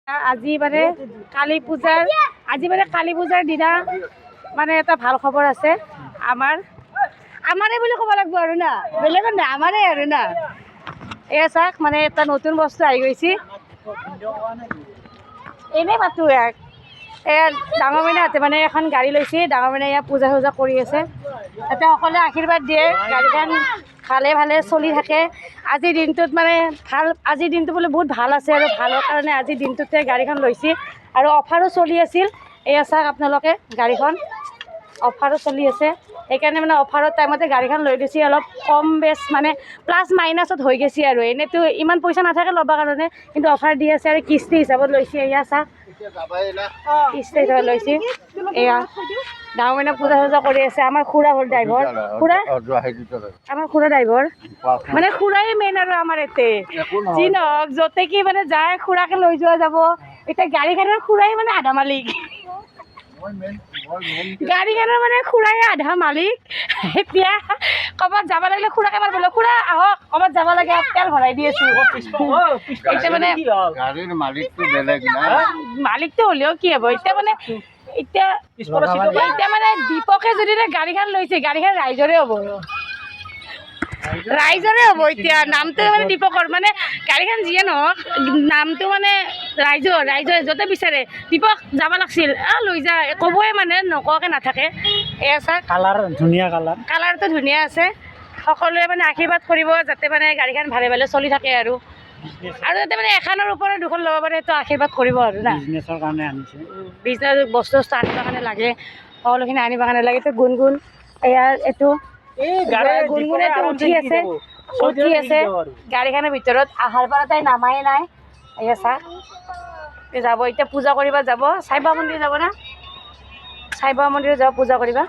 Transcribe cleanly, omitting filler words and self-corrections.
আজি মানে কালী পূজাৰ দিনা মানে এটা ভাল খবৰ আছে আমাৰে বুলি ক'ব লাগিব আৰু না বেলেগৰ না আমাৰে আৰু না এয়া চাওক মানে এটা নতুন বস্তু আহি গৈছে এনেই মাতো ইয়াক এয়া ডাঙৰ মাইনা হাতে মানে এখন গাড়ী লৈছে ডাঙৰ মাইনা ইয়াত পূজা চূজা কৰি আছে তাতে সকলোৱে আশীৰ্বাদ দিয়ে গাড়ীখন ভালে ভালে চলি থাকে আজিৰ দিনটোত মানে ভাল আজিৰ দিনটো বোলে বহুত ভাল আছে আৰু ভালৰ কাৰণে আজিৰ দিনটোতে গাড়ীখন লৈছে আৰু অফাৰো চলি আছিল এয়া চাওক আপোনালোকে গাড়ীখন অফাৰো চলি আছে সেইকাৰণে মানে অফাৰৰ টাইমতে গাড়ীখন লৈ গৈছে অলপ কম বেছ মানে প্লাছ মাইনাছত হৈ গৈছে আৰু এনেইতো ইমান পইচা নাথাকে ল'বৰ কাৰণে কিন্তু অফাৰ দি আছে আৰু কিস্তি হিচাপত লৈছে এয়া চাওক কিস্তি হিচাপত লৈছে এয়া ডাঙৰ মাইনা পূজা চূজা কৰি আছে আমাৰ খুৰা হ'ল ড্ৰাইভাৰ আমাৰ খুৰা ড্ৰাইভাৰ মানে খুৰাই মেইন আৰু আমাৰ ইয়াতে যি নহওক য'তে কি মানে যায় খুৰাকে লৈ যোৱা যাব এতিয়া গাড়ীখনৰ খুৰাই মানে আধা মালিক গাড়ীখনৰ মানে খুৰাই আধা মালিক এতিয়া ক'ৰবাত যাব লাগিলে খুৰাকে মাৰিব লাগিব খুৰা আহক ক'ৰবাত যাব লাগে তেল ভৰাই দি আছোঁ এতিয়া মানে মালিকটো হ'লেও কি হ'ব এতিয়া মানে এতিয়া মানে দীপকে যদি গাড়ীখন লৈছে গাড়ীখন ৰাইজৰে হ'ব এতিয়া নামটো মানে দীপকৰ মানে গাড়ীখন যিয়ে নহওক নামটো মানে ৰাইজে য'তে বিচাৰে দীপক যাব লাগিছিল লৈ যা ক'বই মানে নকোৱাকৈ নাথাকে এয়া চাওক কালাৰটো ধুনীয়া আছে সকলোৱে মানে আশীৰ্বাদ কৰিব যাতে মানে গাড়ীখন ভালে ভালে চলি থাকে আৰু যাতে মানে এখনৰ ওপৰত দুখন ল'ব পাৰে সেইটো আশীৰ্বাদ কৰিব আৰু না বিজনেছ বস্তু আনিবৰ কাৰণে লাগে সকলোখিনি আনিবৰ কাৰণে লাগে এইটো গুণগুণ এয়া এইটো গুণগুণেতো উঠি আছে গাড়ীখনৰ ভিতৰত আহাৰ পৰা তাই নামাই নাই এয়া চাওক যাব এতিয়া পূজা কৰিব যাব চাই বাবা মন্দিৰ যাব না চাই বাবা মন্দিৰত যাব পূজা কৰিব